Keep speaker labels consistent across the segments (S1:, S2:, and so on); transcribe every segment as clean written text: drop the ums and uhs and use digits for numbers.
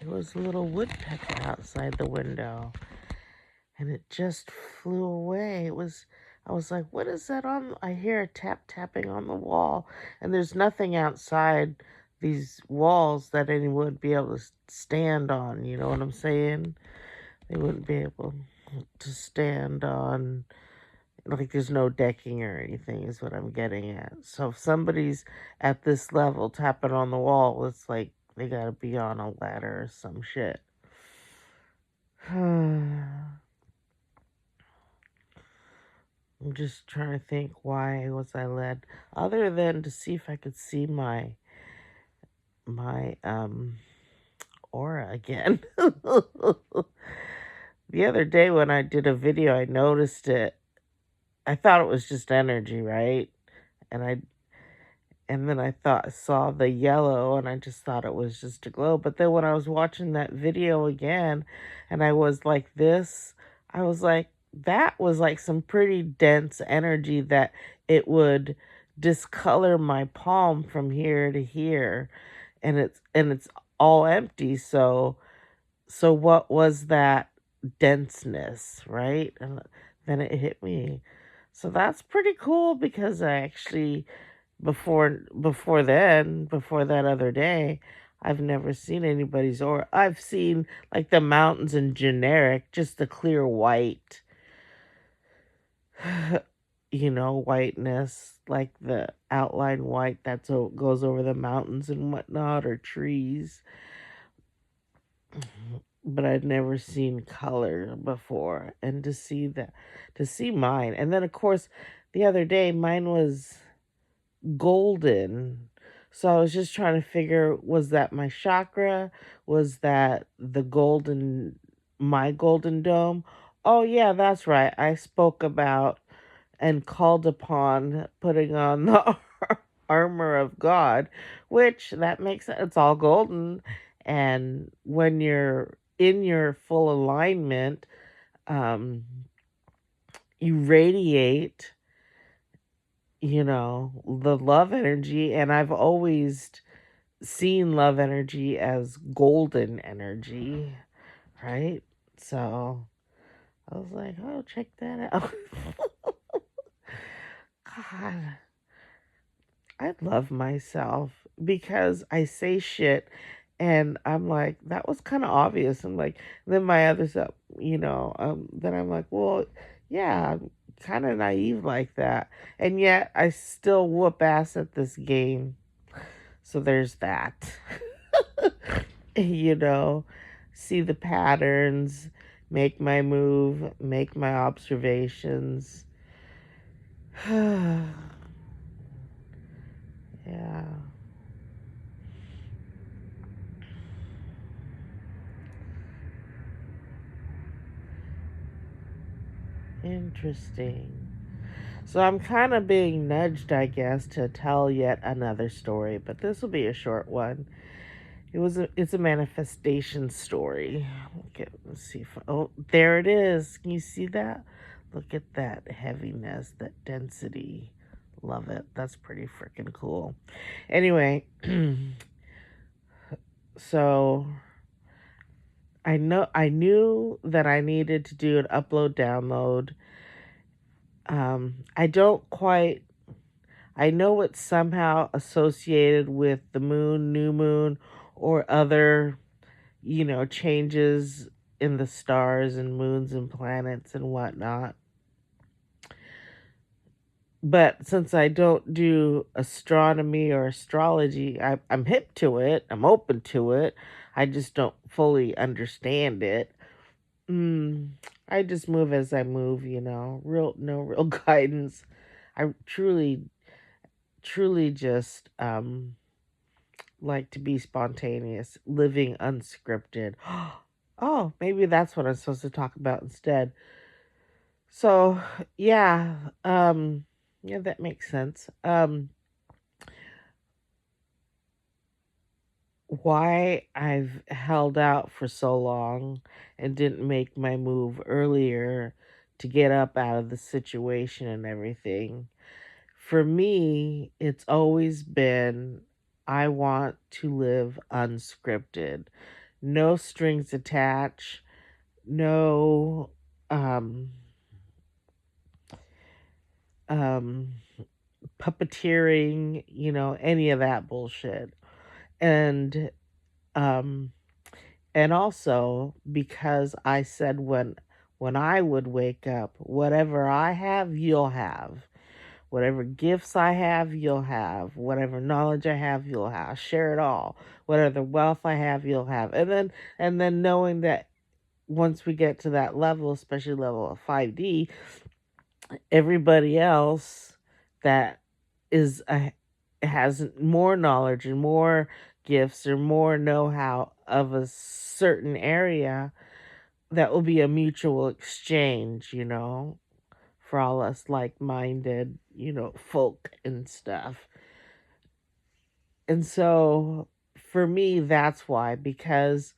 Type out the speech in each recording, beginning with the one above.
S1: there was a little woodpecker outside the window, and it just flew away. I was like, what is that on? I hear a tapping on the wall, and there's nothing outside these walls that anyone would be able to stand on. You know what I'm saying? They wouldn't be able to stand on, like, there's no decking or anything, is what I'm getting at. So if somebody's at this level tapping on the wall, it's like they gotta be on a ladder or some shit. I'm just trying to think, why was I led, other than to see if I could see my aura again. The other day when I did a video, I noticed it. I thought it was just energy, right? And I and then I saw the yellow, and I just thought it was just a glow. But then when I was watching that video again, and I was like this, I was like, that was like some pretty dense energy that it would discolor my palm from here to here, and it's all empty. So what was that denseness, right? And then it hit me. So that's pretty cool, because I actually, before that other day, I've never seen anybody's aura. I've seen like the mountains in generic, just the clear white, whiteness, like the outline white goes over the mountains and whatnot, or trees. But I'd never seen color before, and to see mine, and then of course the other day mine was golden. So I was just trying to figure, was that my chakra? Was that my golden dome? Oh, yeah, that's right. I spoke about and called upon putting on the armor of God, which that makes sense. It's all golden. And when you're in your full alignment, um, you radiate, the love energy. And I've always seen love energy as golden energy, right? So I was like, oh, check that out. God, I love myself because I say shit and I'm like, that was kind of obvious. I'm like, then my other stuff, then I'm like, well, yeah, I'm kind of naive like that. And yet I still whoop ass at this game. So there's that. you know, See the patterns, make my move, make my observations. Yeah. Interesting. So I'm kind of being nudged, I guess, to tell yet another story, but this will be a short one. It's a manifestation story. Okay, let's see if oh, there it is. Can you see that? Look at that heaviness, that density. Love it. That's pretty freaking cool. Anyway, so I knew that I needed to do an upload download. I don't quite I know it's somehow associated with the moon, new moon, or other, changes in the stars and moons and planets and whatnot. But since I don't do astronomy or astrology, I'm hip to it. I'm open to it. I just don't fully understand it. Mm, I just move as I move, no real guidance. I truly just like to be spontaneous, living unscripted. Oh, maybe that's what I'm supposed to talk about instead. So, yeah, yeah, that makes sense. Why I've held out for so long and didn't make my move earlier to get up out of the situation and everything. For me, it's always been, I want to live unscripted. no strings attached, no um um puppeteering, any of that bullshit. And um and also because I said when I would wake up, whatever I have, you'll have. Whatever gifts I have, you'll have. Whatever knowledge I have, you'll have. Share it all. Whatever wealth I have, you'll have. And then knowing that once we get to that level, especially level of 5D, everybody else that is has more knowledge and more gifts or more know-how of a certain area, that will be a mutual exchange, for all us like-minded, folk and stuff. And so for me, that's why, because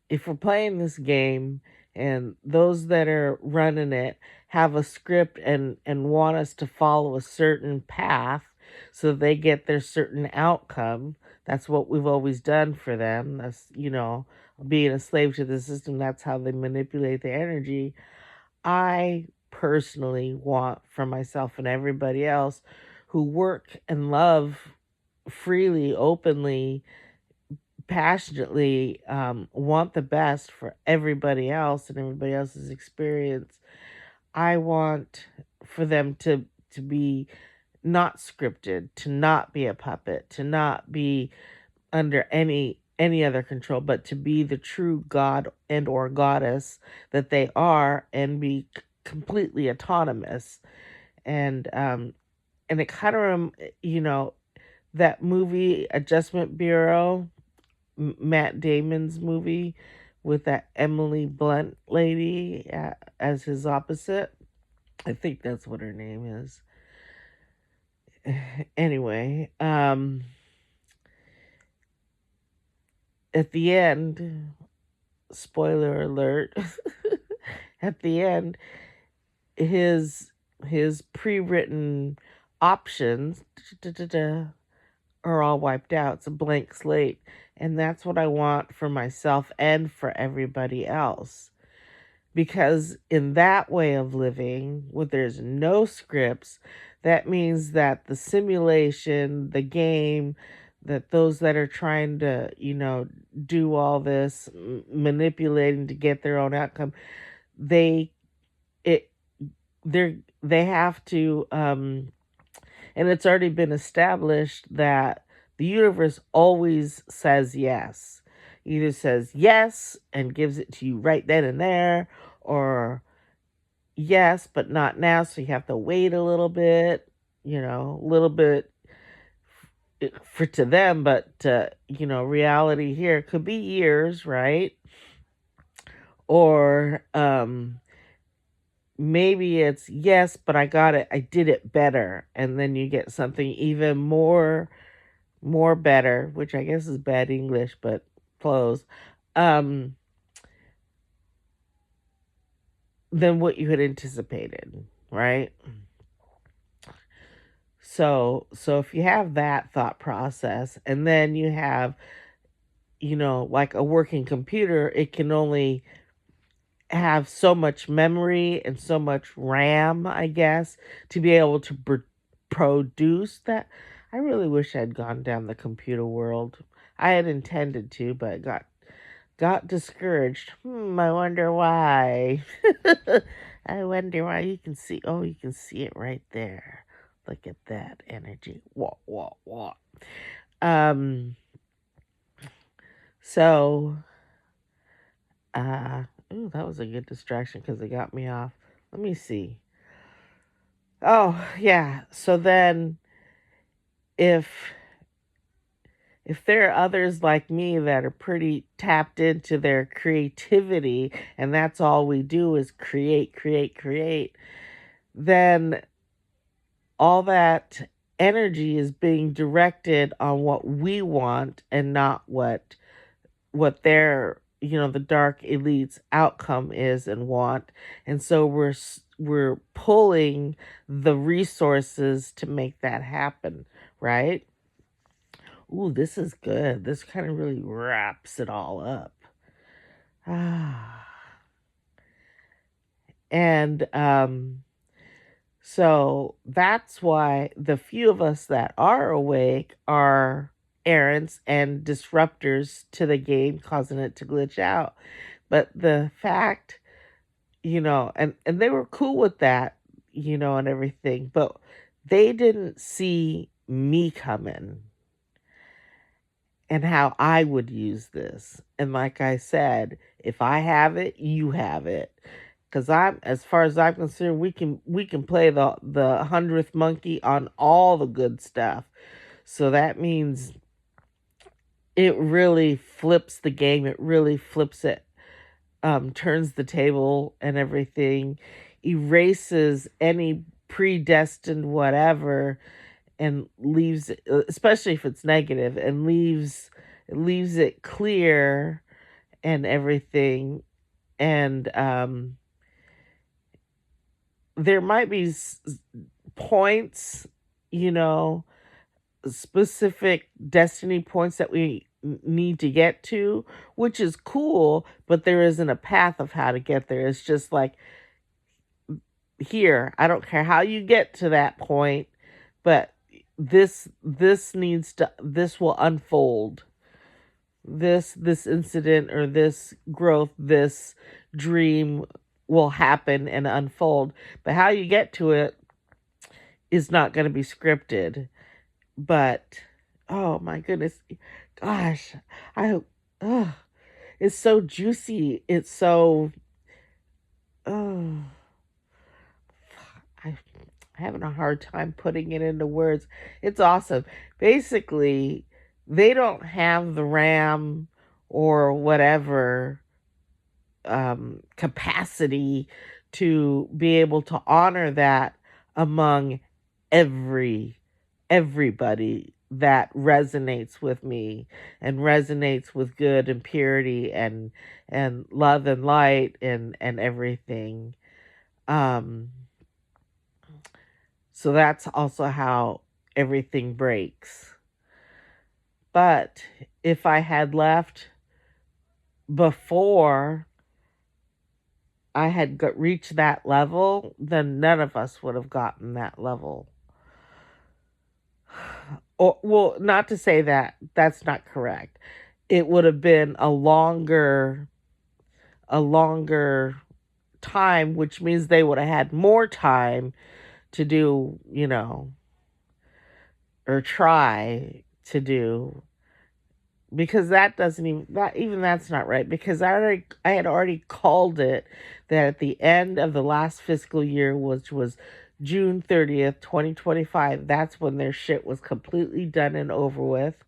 S1: if we're playing this game and those that are running it have a script and want us to follow a certain path so they get their certain outcome, that's what we've always done for them. That's, being a slave to the system, that's how they manipulate the energy. I personally want for myself and everybody else who work and love freely, openly, passionately, want the best for everybody else and everybody else's experience. I want for them to be not scripted, to not be a puppet, to not be under any other control, but to be the true god and or goddess that they are, and be completely autonomous. And um and it kind of that movie Adjustment Bureau, Matt Damon's movie with that Emily Blunt lady as his opposite. I think that's what her name is. Anyway, at the end, spoiler alert, at the end, his pre-written options are all wiped out. It's a blank slate. And that's what I want for myself and for everybody else. Because in that way of living, where there's no scripts, that means that the simulation, the game, that those that are trying to, do all this manipulating to get their own outcome, they it they have to and it's already been established that the universe always says yes. Either says yes and gives it to you right then and there, or yes, but not now, so you have to wait a little bit, a little bit for to them, but reality here could be years, right? Or maybe it's yes, but I got it, I did it better, and then you get something even more better, which I guess is bad English, but close, um, than what you had anticipated, right? So if you have that thought process, and then you have, like a working computer, it can only have so much memory and so much RAM, I guess, to be able to produce that. I really wish I'd gone down the computer world. I had intended to, but got discouraged. I wonder why. I wonder why. You can see it right there. Look at that energy. What. Um, so, uh, ooh, that was a good distraction because it got me off. Let me see. Oh, yeah. So then if there are others like me that are pretty tapped into their creativity and that's all we do is create, then all that energy is being directed on what we want and not what their, the dark elites outcome is and want. And so we're pulling the resources to make that happen, right? Ooh, this is good. This kind of really wraps it all up. Ah. And so that's why the few of us that are awake are errants and disruptors to the game, causing it to glitch out. But the fact, and they were cool with that, and everything, but they didn't see me coming and how I would use this. And like I said, if I have it, you have it. Cause as far as I'm concerned, we can play the 100th monkey on all the good stuff. So that means it really flips the game. It really flips it, turns the table and everything, erases any predestined whatever, and leaves, especially if it's negative, and leaves it clear and everything. And there might be points, you know, specific destiny points that we need to get to, which is cool, but there isn't a path of how to get there. It's just like, here, I don't care how you get to that point, but this will unfold. This incident or this growth, this dream will happen and unfold. But how you get to it is not going to be scripted. But oh my goodness, gosh, I oh, it's so juicy. It's so oh, I'm having a hard time putting it into words. It's awesome. Basically, they don't have the RAM or whatever capacity to be able to honor that among everybody that resonates with me and resonates with good and purity and love and light and everything. um so that's also how everything breaks. But if I had left before I had reached that level, then none of us would have gotten that level. Or, well, not to say that that's not correct. It would have been a longer time, which means they would have had more time to do, or try to do, because that doesn't even that's not right, because I had already called it that at the end of the last fiscal year, which was June 30th, 2025, that's when their shit was completely done and over with.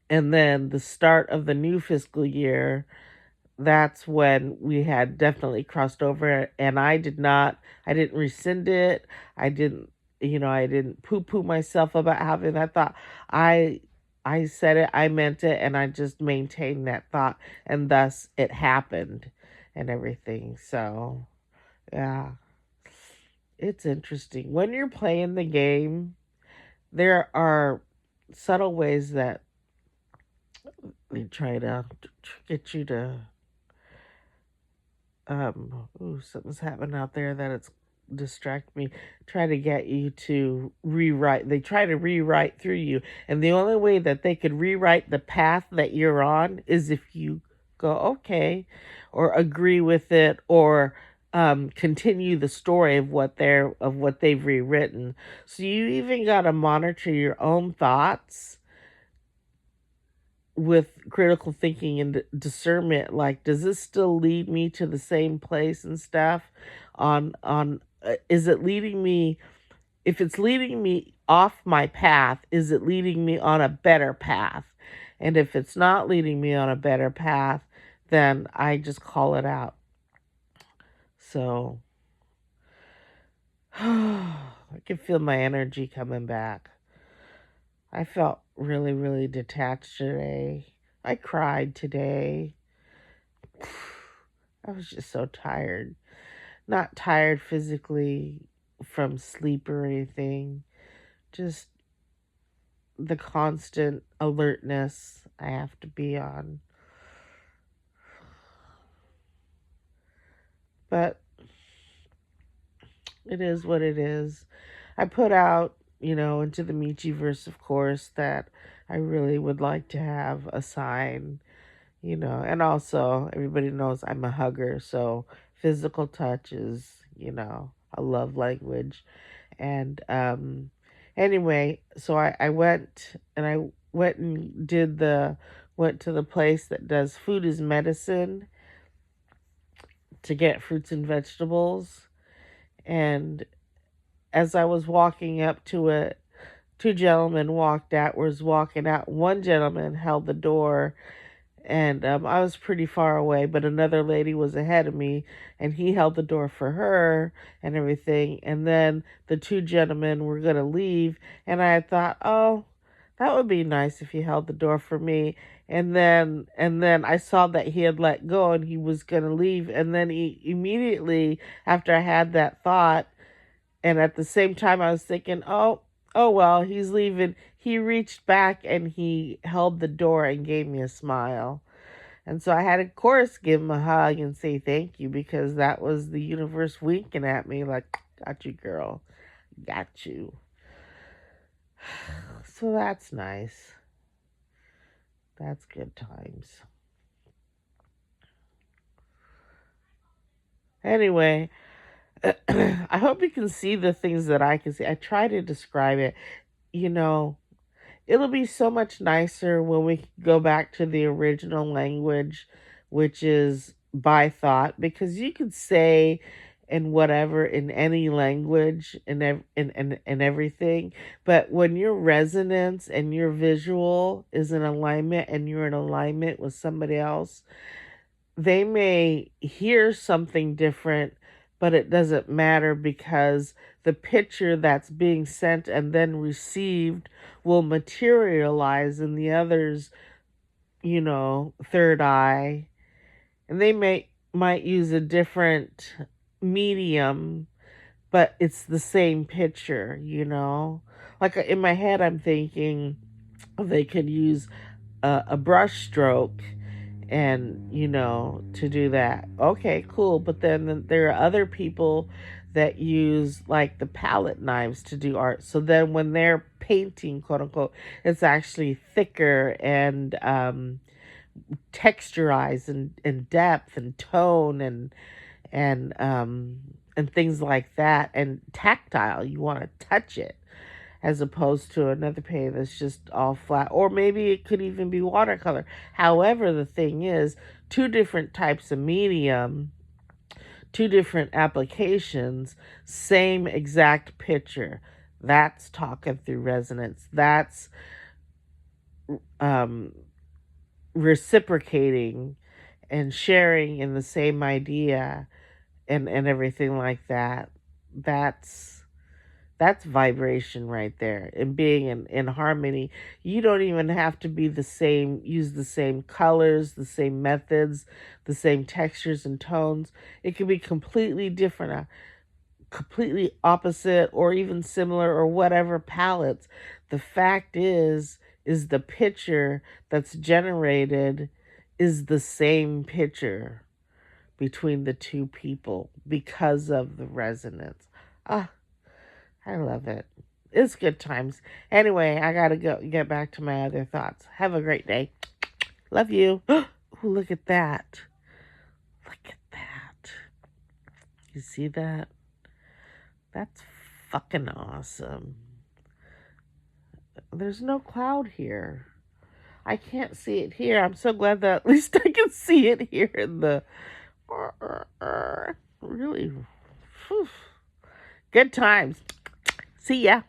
S1: And then the start of the new fiscal year, that's when we had definitely crossed over. And I didn't rescind it. I didn't poo poo myself about having that thought. I I said it, I meant it, and I just maintained that thought, and thus it happened and everything. So, yeah, it's interesting. When you're playing the game, there are subtle ways that they try to get you to, ooh, something's happening out there that it's distract me, try to get you to rewrite. They try to rewrite through you, and the only way that they could rewrite the path that you're on is if you go okay, or agree with it, or continue the story of what they've rewritten. So you even got to monitor your own thoughts with critical thinking and discernment. Like, does this still lead me to the same place and stuff? On Is it leading me? If it's leading me off my path, is it leading me on a better path? And if it's not leading me on a better path, then I just call it out. So I can feel my energy coming back. I felt really, really detached today. I cried today. I was just so tired. Not tired physically from sleep or anything. Just the constant alertness I have to be on. But it is what it is. I put out, into the Michiverse, of course, that I really would like to have a sign, and also everybody knows I'm a hugger, so physical touch is, a love language. And anyway, so I went and went to the place that does food is medicine to get fruits and vegetables. And as I was walking up to it, two gentlemen was walking out. One gentleman held the door, and I was pretty far away, but another lady was ahead of me, and he held the door for her and everything. And then the two gentlemen were going to leave, and I thought, oh, that would be nice if he held the door for me. And then I saw that he had let go and he was going to leave, and then he immediately after I had that thought, and at the same time, I was thinking, oh well, he's leaving. He reached back and he held the door and gave me a smile. And so I had to, of course, give him a hug and say thank you because that was the universe winking at me like, got you, girl. Got you. So that's nice. That's good times. Anyway, I hope you can see the things that I can see. I try to describe it. You know, it'll be so much nicer when we go back to the original language, which is by thought, because you could say and whatever in any language and everything, but when your resonance and your visual is in alignment and you're in alignment with somebody else, they may hear something different, but it doesn't matter because the picture that's being sent and then received will materialize in the other's, third eye. And they might use a different medium, but it's the same picture. Like in my head, I'm thinking they could use a brush stroke and to do that. Okay, cool. But then there are other people that use like the palette knives to do art, so then when they're painting, quote unquote, it's actually thicker and texturized and depth and tone and things like that, and tactile. You want to touch it as opposed to another painting that's just all flat. Or maybe it could even be watercolor. However, the thing is, two different types of medium, two different applications, same exact picture. That's talking through resonance. That's um, reciprocating and sharing in the same idea and everything like that. That's vibration right there, and being in harmony. You don't even have to be use the same colors, the same methods, the same textures and tones. It can be completely different, completely opposite, or even similar, or whatever palettes. The fact is the picture that's generated is the same picture between the two people because of the resonance. Ah, I love it. It's good times. Anyway, I gotta go get back to my other thoughts. Have a great day. Love you. Ooh, look at that. Look at that. You see that? That's fucking awesome. There's no cloud here. I can't see it here. I'm so glad that at least I can see it here in the... Really. Whew. Good times. See ya.